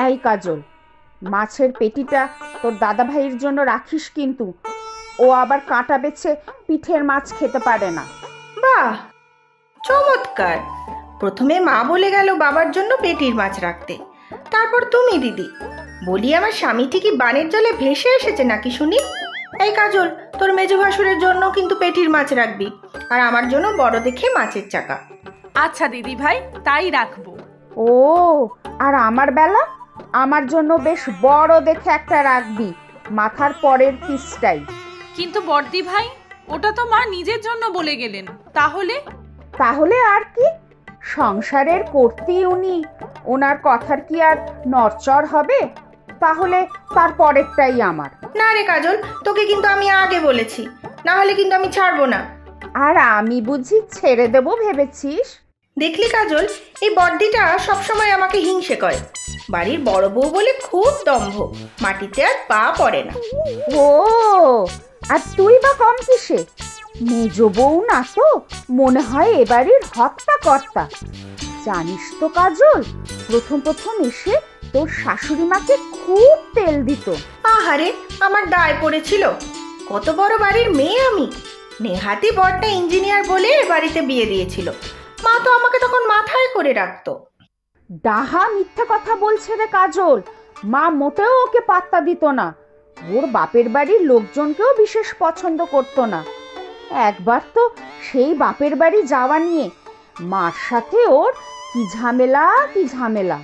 এই কাজল, মাছের পেটিটা তোর দাদা ভাইয়ের জন্য রাখিস কিন্তু। ও আবার কাঁটা বেছে পিঠের মাছ খেতে পারে না। বাহ, চমৎকার! প্রথমে মা বলে গেল বাবার জন্য পেটির মাছ রাখতে, তারপর তুমি দিদি। বলি, আমার স্বামীটি কি বানের জলে ভেসে এসেছে নাকি শুনি? এই কাজল, তোর মেজো ভাসুরের জন্য কিন্তু পেটির মাছ রাখবি, আর আমার জন্য বড় দেখে মাছের চাকা। আচ্ছা দিদি ভাই, তাই রাখবো। ও, আর আমার বেলা আমার জন্য বেশ বড় দেখে একটা রাখবি, মাথার পরের পিসটাই। কিন্তু বড়দি ভাই, ওটা তো মা নিজের জন্য বলে গেলেন, তাহলে? তাহলে আর কি, সংসারের কর্ত্রী উনি, ওনার কথার কি আর নড়চড় হবে? তাহলে তার পরেরটাই আমার। না রে কাজল, তোকে কিন্তু আমি আগে বলেছি, না হলে কিন্তু আমি ছাড়বো না। আর আমি বুঝি ছেড়ে দেবো ভেবেছিস? দেখলি কাজল, এই বড়দিটা সবসময় আমাকে হিংসে করে। বাড়ির বড় বউ বলে খুব দম্ভ, মাটিতে আর পা পড়ে না। ও, আর তুই বা কম কিসে? মেজো বউ না তো, মনে হয় এবাড়ির হত্যা কর্তা। জানিস তো কাজল, প্রথম প্রথম এসে তোর শাশুড়ি মাকে খুব তেল দিত। আহারে, আমার দায় পড়েছিল। কত বড় বাড়ির মেয়ে আমি, নেহাতি বড়টা ইঞ্জিনিয়ার বলে এ বাড়িতে বিয়ে দিয়েছিল। মা তো আমাকে তখন মাথায় করে রাখতো। ডাহা মিথ্যে কথা বলছে রে কাজল, মা মোটেও ওকে পাত্তা দিত না। ওর বাপের বাড়ির লোকজনকেও বিশেষ পছন্দ করতো না। একবার তো সেই বাপের বাড়ি যাওয়া নিয়ে মার সাথে ওর কি ঝামেলা কি ঝামেলা।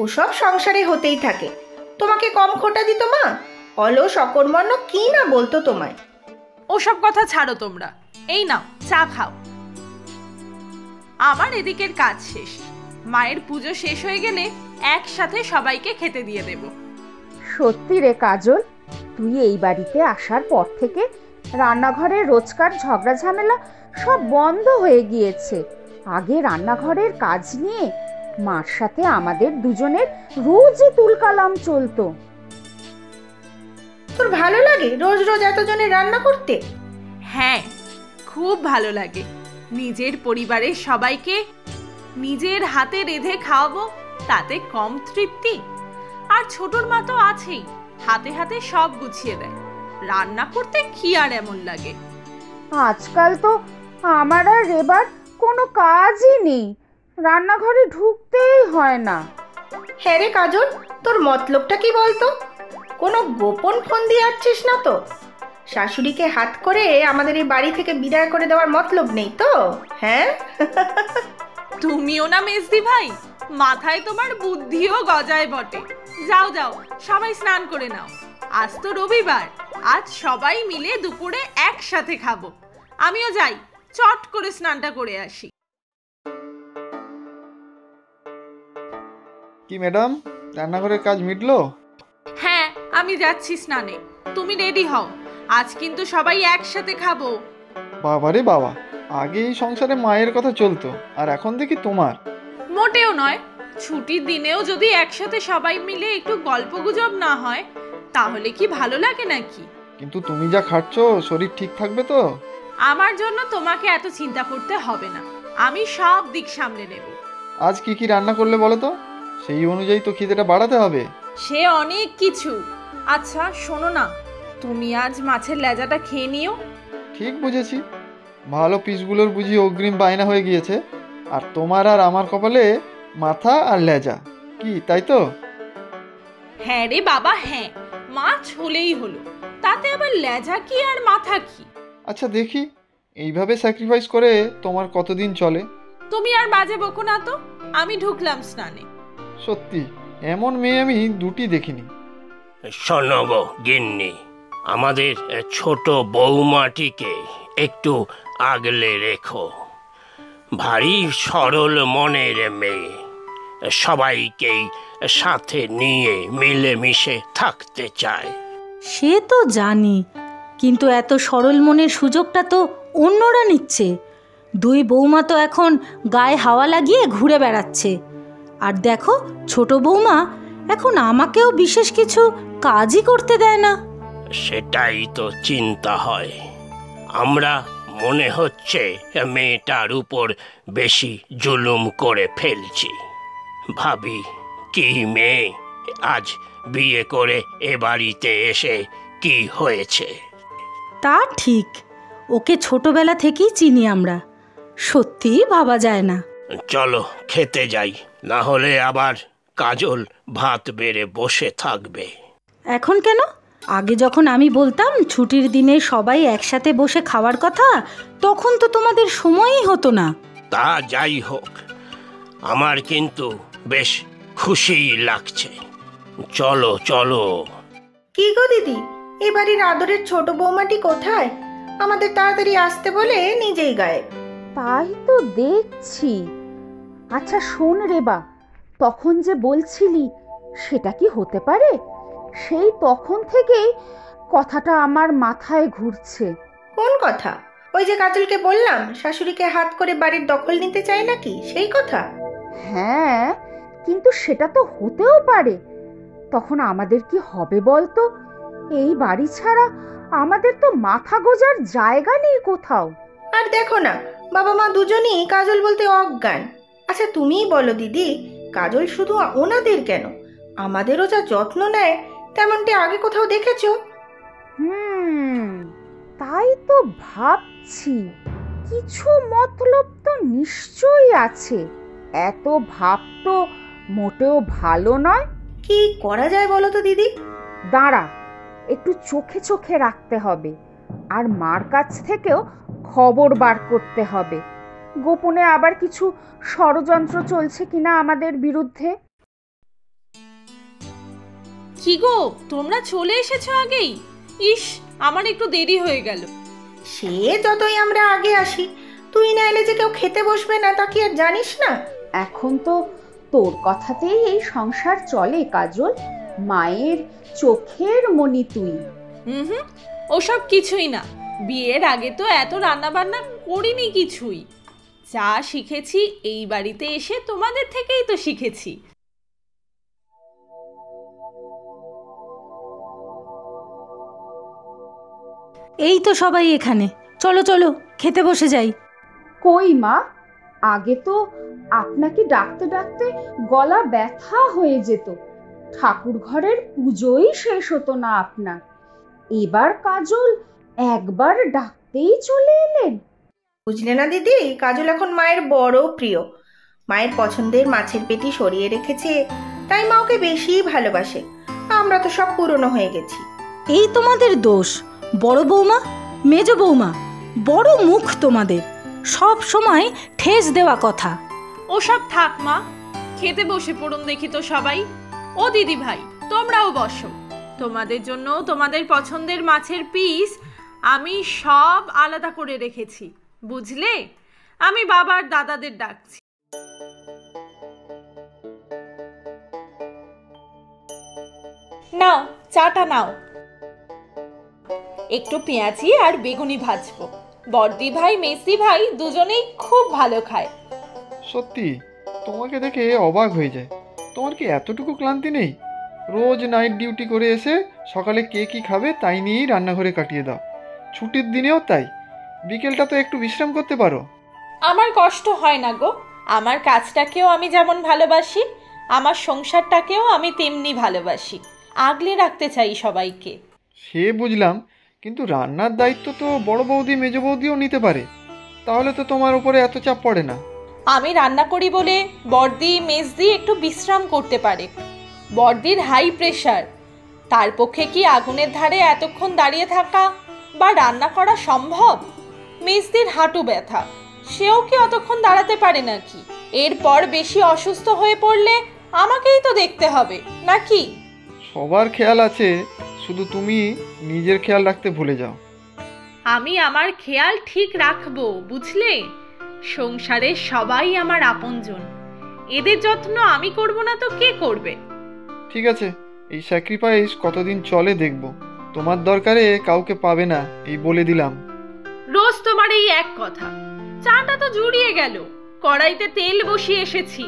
ওসব সংসারে হতেই থাকে। তোমাকে কম খোটা দিত মা? অলস অকর্মণ্য কি না বলতো তোমায়। ওসব কথা ছাড়ো তোমরা, এই নাও চা খাও। আমার এদিকের কাজ শেষ, মায়ের পুজো শেষ হয়ে গেলে একসাথে সবাইকে খেতে দিয়ে দেব। সত্যি রে কাজল, তুই এই বাড়িতে আসার পর থেকে রান্নাঘরের রোজকার ঝগড়া ঝামেলা সব বন্ধ হয়ে গিয়েছে। আগে রান্নাঘরের কাজ নিয়ে মার সাথে আমাদের দুজনের রোজই তুলকালাম চলতো। তোর ভালো লাগে রোজ রোজ এতজনের রান্না করতে? হ্যাঁ, খুব ভালো লাগে। নিজের পরিবারের সবাইকে নিজের হাতে রেঁধে খাওয়াবো, তাতে কম তৃপ্তি? আর ছোটর মা তো আছেই, হাতে হাতে সব গুছিয়ে দেয়। রান্না করতে কি আর এমন লাগে? আজকাল তো আমার আর এবার কোনো কাজই নেই, রান্নাঘরে ঢুকতেই হয় না। হ্যাঁ রে কাজল, তোর মতলবটা কি বলতো? কোনো গোপন ফোন দিয়ে আসছিস না তো? শাশুড়িকে হাত করে আমাদের এই বাড়ি থেকে বিদায় করে দেওয়ার মতলব নেই তো? হ্যাঁ? তুমিও না মেজদি ভাই, মাথায় তোমার বুদ্ধিও গজায় বটে। যাও যাও, সবাই স্নান করে নাও। আজ তো রবিবার, আজ সবাই মিলে দুপুরে একসাথে খাবো। আমিও যাই, চট করে স্নানটা করে আসি। কি ম্যাডাম, রান্নাঘরের কাজ মিটলো? হ্যাঁ, আমি যাচ্ছি স্নানে, তুমি রেডি হও। আজ কিন্তু সবাই একসাথে খাবো। বাবারে বাবা, আগে এই সংসারে মায়ের কথা চলতো, আর এখন দেখি তোমার। মোটেও নয়, ছুটির দিনেও যদি একসাথে সবাই মিলে একটু গল্পগুজব না হয়, তাহলে কি ভালো লাগে নাকি? কিন্তু তুমি যা খাচ্ছো, শরীর ঠিক থাকবে তো? আমার জন্য তোমাকে এত চিন্তা করতে হবে না, আমি সব দিক সামলে নেব। আজ কি কি রান্না করলে বলো তো, সেই অনুযায়ী তো খিদেটা বাড়াতে হবে। সে অনেক কিছু। আচ্ছা শোনো না, তুমি আজ মাছের লেজাটা খেয়ে নিও। ঠিক বুঝেছি, ভালো পিসগুলোর বুঝি অগ্রিম বায়না হয়ে গিয়েছে। আর তোমার আর আমার কপালে মাথা আর লেজা, কি তাই তো? হ্যাঁ রে বাবা, হ্যাঁ, মাছ হলেই হলো, তাতে আবার লেজা কি আর মাথা কি? আচ্ছা দেখি, এইভাবে স্যাক্রিফাইস করে তোমার কতদিন চলে। তুমি আর বাজে বকো না তো, আমি ঢুকলাম স্নানে। সত্যি, এমন মেয়ে আমি দুটি দেখিনি। শোনো গো গিন্নি, আমাদের ছোট বৌমাটিকে একটু আগলে রেখো। ভারী সরল মনের মেয়ে, সবাইকেই সাথে নিয়ে মিলেমিশে থাকতে চায়। সে তো জানি, কিন্তু এত সরল মনের সুযোগটা তো অন্যরা নিচ্ছে। দুই বৌমা তো এখন গায়ে হাওয়া লাগিয়ে ঘুরে বেড়াচ্ছে। আর দেখো, ছোট বৌমা এখন আমাকেও বিশেষ কিছু কাজই করতে দেয় না। সেটাই তো চিন্তা হয়। আমরা মনে হচ্ছে মেয়েটার উপর বেশি জুলুম করে ফেলছি। ভাবি, কি মেয়ে, আজ বিয়ে করে এ বাড়িতে এসে কি হয়েছে? তা ঠিক, ওকে ছোটবেলা থেকেই চিনি আমরা। সত্যিই ভাবা যায় না। চলো খেতে যাই, না হলে আবার কাজল ভাত বেড়ে বসে থাকবে। এখন কেন? আগে যখন আমি বলতাম ছুটির দিনে সবাই একসাথে বসে খাওয়ার কথা, তখন তো তোমাদের সময়ই হতো না। তা যাই হোক, আমার কিন্তু বেশ খুশিই লাগছে। চলো চলো। কি গো দিদি, এ বাড়ির আদরের ছোট বৌমাটি কোথায়? আমাদের তাড়াতাড়ি আসতে বলে নিজেই গায়েব। তাই তো দেখছি। আচ্ছা শোন রেবা, তখন যে বলছিলি সেটা কি হতে পারে? সেই তখন থেকেই কথাটা আমার মাথায় ঘুরছে। কোন কথা? ওই যে কাজলকে বললাম শাশুড়িকে হাত করে বাড়ির দখল নিতে চায় নাকি, সেই কথা? হ্যাঁ, কিন্তু সেটা তো হতেও পারে। তখন আমাদের কি হবে বলতো? এই বাড়ি ছাড়া আমাদের তো মাথা গোজার জায়গা নেই কোথাও। আর দেখো না, বাবা মা দুজনেই কাজল বলতে অজ্ঞান। আচ্ছা তুমিই বলো দিদি, কাজল শুধু ওনাদের কেন, আমাদেরও যা যত্ন নেয় তেমনটি আগে কোথাও দেখেছো? তাই তো ভাবছি, কিছু মতলব তো নিশ্চয়ই আছে। এত ভাব তো মোটেও ভালো নয়। কি করা যায় বলো তো দিদি? দাঁড়া, একটু চোখে চোখে রাখতে হবে, আর মার কাছ থেকেও খবর বার করতে হবে, গোপনে আবার কিছু ষড়যন্ত্র চলছে কিনা আমাদের বিরুদ্ধে। কি গো, তোমরা চলে এসেছো আগেই? ইস, আমার একটু দেরি হয়ে গেল। সে যতই আমরা আগে আসি, তুই না এলে যে কেউ খেতে বসবে না তা কি আর জানিস না? এখন তো তোর কথাতেই এই সংসার চলে কাজল। মায়ের চোখের মনি তুই। হুম, ওসব কিছুই না। বিয়ের আগে তো এত রান্না বান্না করিনি কিছুই। যা শিখেছি এই বাড়িতে এসে তোমাদের থেকেই তো শিখেছি। এই তো সবাই এখানে, চলো চলো খেতে বসে যাই। কই মা, আগে তো আপনাকে ডাকতে ডাকতে গলা ব্যথা হয়ে যেত, ঠাকুর ঘরের পুজোই শেষ হতো না আপনার। এবার কাজল একবার ডাকতেই চলে এলেন। বুঝলে না দিদি, কাজল এখন মায়ের বড় প্রিয়। মায়ের পছন্দের মাছের পেটি সরিয়ে রেখেছে, তাই মা ওকে বেশি ভালোবাসে। আমরা তো সব পুরনো হয়ে গেছি। এই তোমাদের দোষ। বড় বৌমা, মেজ বৌমা, বড় মুখ তোমাদের, সব সময় ঠেস দেওয়া কথা। ওসব থাক মা, খেতে বসে পড়ুন দেখি তো সবাই। ও দিদি ভাই, তোমরাও বসো। তোমাদের জন্য তোমাদের পছন্দের মাছের পিস আমি সব আলাদা করে রেখেছি, বুঝলে? আমি বাবার দাদাদের ডাকছি। নাও, চাটা নাও। একটু পেঁয়াজি আর বেগুনি ভাজবো। বড়দি ভাই মেসি ভাই দুজনেই খুব ভালো খায়। সত্যি তোমাকে দেখে অবাক হয়ে যায়। তোমার কি এতটুকু ক্লান্তি নেই? রোজ নাইট ডিউটি করে এসে সকালে কে কী খাবে তাই নিয়েই রান্নাঘরে কাটিয়ে দাও। ছুটির দিনেও তাই। বিকেলটা তো একটু বিশ্রাম করতে পারো। আমার কষ্ট হয় না গো। আমার কাজটাকেও আমি যেমন ভালোবাসি, আমার সংসারটাকেও আমি তেমনি ভালোবাসি। আগলে রাখতে চাই সবাইকে। সে বুঝলাম, কিন্তু রান্নার দায়িত্ব তো বড় বৌদি মেজ বৌদিও নিতে পারে। তাহলে তো তোমার উপরে এত চাপ পড়ে না। আমি রান্না করি বলে বড়দি মেজদি একটু বিশ্রাম করতে পারে। বড়দির হাই প্রেশার, তার পক্ষে কি আগুনের ধারে এতক্ষণ দাঁড়িয়ে থাকা বা রান্না করা সম্ভব? মেজদির হাঁটু ব্যথা, সেও কি অতক্ষণ দাঁড়াতে পারে নাকি? এরপর বেশি অসুস্থ হয়ে পড়লে আমাকেই তো দেখতে হবে নাকি? সবার খেয়াল আছে, শুধু তুমি নিজের খেয়াল রাখতে ভুলে যাও। আমি আমার খেয়াল ঠিক রাখবো, বুঝলে? সংসারে সবাই আমার আপনজন, এদের যত্ন আমি করব না তো কে করবে? ঠিক আছে, এই স্যাক্রিফাইস কতদিন চলে দেখব। তোমার দরকারে কাউকে পাবে না, এই বলে দিলাম। রোজ তোমার এই এক কথা। চাটা তো জুড়িয়ে গেল, কড়াইতে তেল বসিয়ে এসেছি,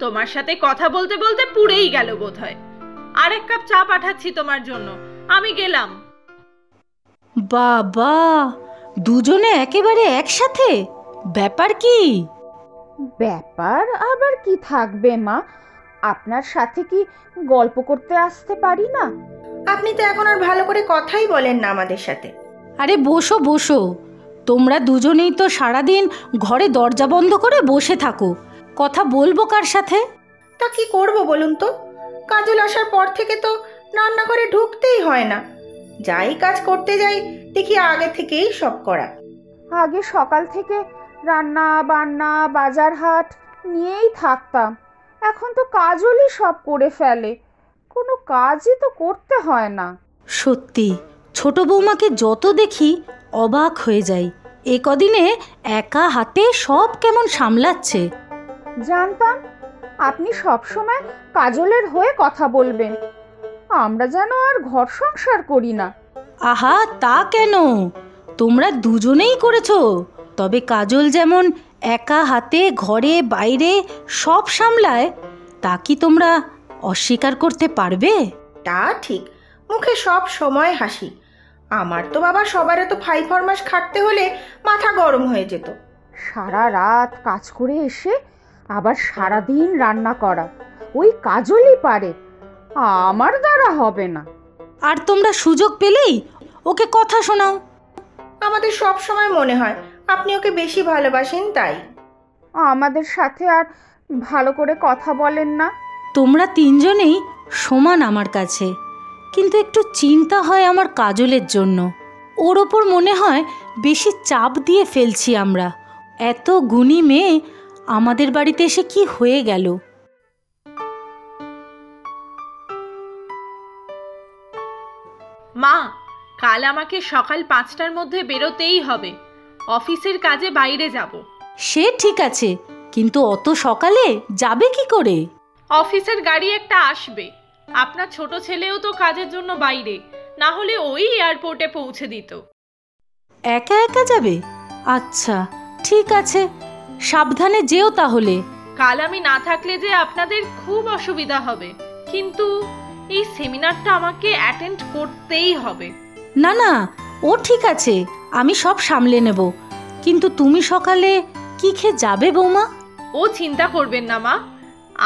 তোমার সাথে কথা বলতে বলতে পুড়েই গেল বোধহয়। আর এক কাপ চা পাঠাচ্ছি তোমার জন্য, আমি গেলাম। বাবা, দুজনে একেবারে একসাথে? ব্যাপার কি? ব্যাপার আবার কি থাকবে মা, আপনার সাথে কি গল্প করতে আসতে পারি না? আপনি তো এখন আর ভালো করে কথাই বলেন না আমাদের সাথে। আরে বসো বসো, তোমরা দুজনেই তো সারাদিন ঘরে দরজা বন্ধ করে বসে থাকো, কথা বলবো কার সাথে? তা কি করব বলুন তো, কাজল আসার পর থেকে তো রান্নাঘরে ঢুকতেই হয় না। যাই কাজ করতে যাই দেখি আগে থেকেই সব করা। আগে সকাল থেকে রান্না বান্না বাজার হাট নিয়েই থাকতাম, এখন তো কাজলই সব করে ফেলে, কোনো কাজই তো করতে হয় না। সত্যি ছোট বৌমাকে যত দেখি অবাক হয়ে যাই, এ কদিনে একা হাতে সব কেমন সামলাচ্ছে। জানতাম আপনি সব সময় কাজলের হয়ে কথা বলবেন, আমরা যেন আর ঘর সংসার করি না। আহা তা কেন, তোমরা দুজনেই করেছো, তবে কাজল যেমন একা হাতে ঘরে বাইরে সব সামলায় তা কি তোমরা অস্বীকার করতে পারবে? তা ঠিক, মুখে সব সময় হাসি। আমার তো বাবা সবার এত ফাই ফরমাস খাটতে হলে মাথা গরম হয়ে যেত। সারা রাত কাজ করে এসে আবার সারাদিন রান্না করা ওই কাজলই পারে, আমার দ্বারা হবে না। আর তোমরা সুযোগ পেলেই ওকে কথা শোনাও। আমাদের সব সময় মনে হয় আপনি ওকে বেশি ভালোবাসেন তাই। আমাদের সাথে আর ভালো করে কথা বলেন না। তোমরা তিনজনেই সমান আমার কাছে, কিন্তু একটু চিন্তা হয় আমার কাজলের জন্য। ওর ওপর মনে হয় বেশি চাপ দিয়ে ফেলছি আমরা। এত গুণী মেয়ে আমাদের বাড়িতে এসে কি হয়ে গেল? মা, কাল আমাকে সকাল 5টার মধ্যে বেরোতেই হবে, অফিসের কাজে বাইরে যাব। সে ঠিক আছে, কিন্তু অত সকালে যাবে কি করে? অফিসের গাড়ি একটা আসবে, আপনার ছোট ছেলেও তো কাজের জন্য বাইরে, না হলে ওই এয়ারপোর্টে পৌঁছে দিত। একা একা যাবে? আচ্ছা ঠিক আছে, সাবধানে যেও তাহলে। কাল আমি না থাকলে যে আপনাদের খুব অসুবিধা হবে, কিন্তু এই সেমিনারটা আমাকে অ্যাটেন্ড করতেই হবে। না না, ও ঠিক আছে, আমি সব সামলে নেব, কিন্তু তুমি সকালে কি খেয়ে যাবে বৌমা? ও চিন্তা করবেন না মা,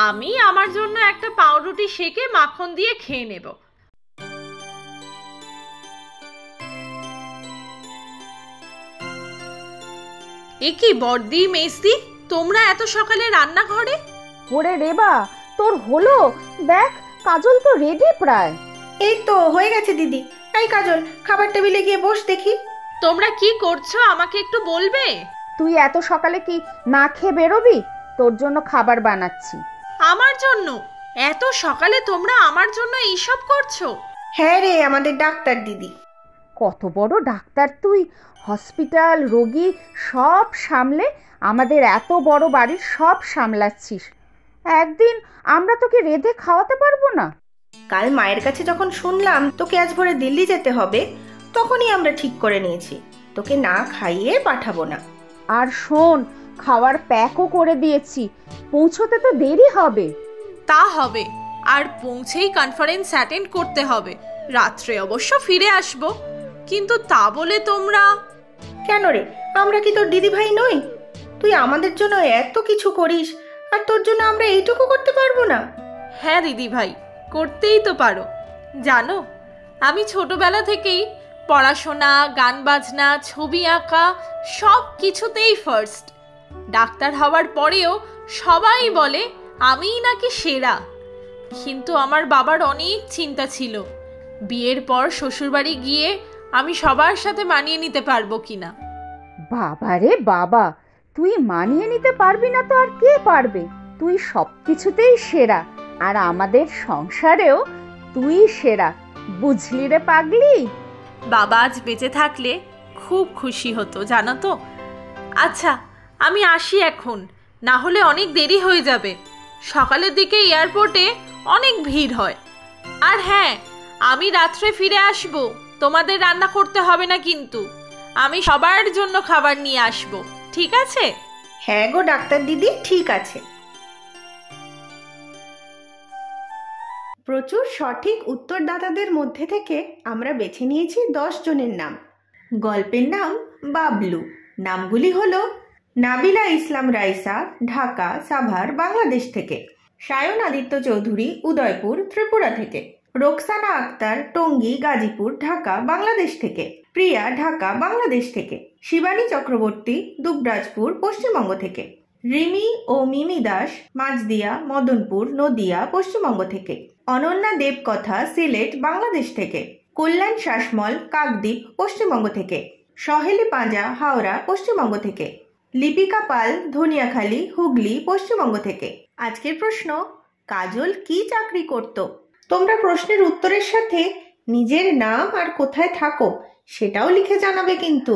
আমি আমার জন্য একটা পাউরুটি সেকে মাখন দিয়ে খেয়ে নেব। এ কি বড়দি মেজদি, তোমরা এত সকালে রান্নাঘরে? ওরে রেবা, তোর হলো? দেখ কাজল তো রেডি প্রায়। এই তো হয়ে গেছে দিদি। এই কাজল, খাবার টেবিলে গিয়ে বস দেখি। তোমরা কি করছো আমাকে একটু বলবে? তুই এত সকালে কি না খেয়ে বেরোবি? তোর জন্য খাবার বানাচ্ছি। আমার জন্য? এত সকালে তোমরা আমার জন্য এইসব করছো? হ্যাঁ রে, আমাদের ডাক্তার দিদি। কত বড় ডাক্তার তুই, হসপিটাল রোগী সব সামলে আমাদের এত বড় বাড়ির সব সামলাচ্ছিস, একদিন আমরা তোকে রেঁধে খাওয়াতে পারবো না? কাল মায়ের কাছে যখন শুনলাম তোকে আজ ভোরে দিল্লি যেতে হবে, তখনই আমরা ঠিক করে নিয়েছি তোকে না খাইয়ে পাঠাবো না। আর শোন, খাওয়ার প্যাকও করে দিয়েছি, পৌঁছতে তো দেরি হবে। তা হবে, আর পৌঁছেই কনফারেন্স অ্যাটেন্ড করতে হবে, রাত্রে অবশ্য ফিরে আসবো, কিন্তু তা বলে তোমরা? কেন রে, আমরা কি তোর দিদি ভাই নই? তুই আমাদের জন্য এত কিছু করিস, আর তোর জন্য আমরা এইটুকু করতে পারবো না? হ্যাঁ দিদি ভাই, করতেই তো পারো। জানো, আমি ছোটবেলা থেকেই পড়াশোনা, গান বাজনা, ছবি আঁকা সব কিছুতেই ফার্স্ট। ডাক্তার হওয়ার পরেও সবাই বলে আমিই নাকি সেরা। কিন্তু আমার বাবার অনেক চিন্তা ছিল, বিয়ের পর শ্বশুরবাড়ি গিয়ে আমি সবার সাথে মানিয়ে নিতে পারবো কিনা। বাবারে বাবা, তুই মানিয়ে নিতে পারবি না তো আর কে পারবে? তুই সব কিছুতেই সেরা, আর আমাদের সংসারেও তুই সেরা, বুঝলি রে পাগলি? বাবা আজ বেঁচে থাকলে খুব খুশি হতো, জানো তো। আচ্ছা আমি আসি এখন, না হলে অনেক দেরি হয়ে যাবে। সকালের দিকে এয়ারপোর্টে অনেক ভিড় হয়। আর হ্যাঁ, আমি রাত্রে ফিরে আসব, তোমাদের রান্না করতে হবে না, কিন্তু আমি সবার জন্য খাবার নিয়ে আসব, ঠিক আছে? হ্যাঁ গো ডাক্তার দিদি, ঠিক আছে। প্রচুর সঠিক উত্তরদাতাদের মধ্যে থেকে আমরা বেছে নিয়েছি 10 জনের নাম। গল্পের নাম বাবলু। নামগুলি হলো নাবিলা ইসলাম রাইসা, ঢাকা সাভার, বাংলাদেশ থেকে। সায়ন আদিত্য চৌধুরী উদয়পুর ত্রিপুরা থেকে, রোকসানা আক্তার টঙ্গী গাজীপুর ঢাকা বাংলাদেশ থেকে, প্রিয়া ঢাকা বাংলাদেশ থেকে, শিবানী চক্রবর্তী দুবরাজপুর পশ্চিমবঙ্গ থেকে, রিমি ও মিমি দাস মাঝদিয়া মদনপুর নদিয়া পশ্চিমবঙ্গ থেকে, অনন্যা দেবকথা সিলেট বাংলাদেশ থেকে, কল্যাণ শাসমল কাকদ্বীপ পশ্চিমবঙ্গ থেকে, সহেলি পাঁজা হাওড়া পশ্চিমবঙ্গ থেকে, লিপিকা পাল ধনিয়াখালী হুগলি পশ্চিমবঙ্গ থেকে। আজকের প্রশ্ন, কাজল কি চাকরি করত? তোমরা প্রশ্নের উত্তরের সাথে নিজের নাম আর কোথায় থাকো সেটাও লিখে জানাবে কিন্তু।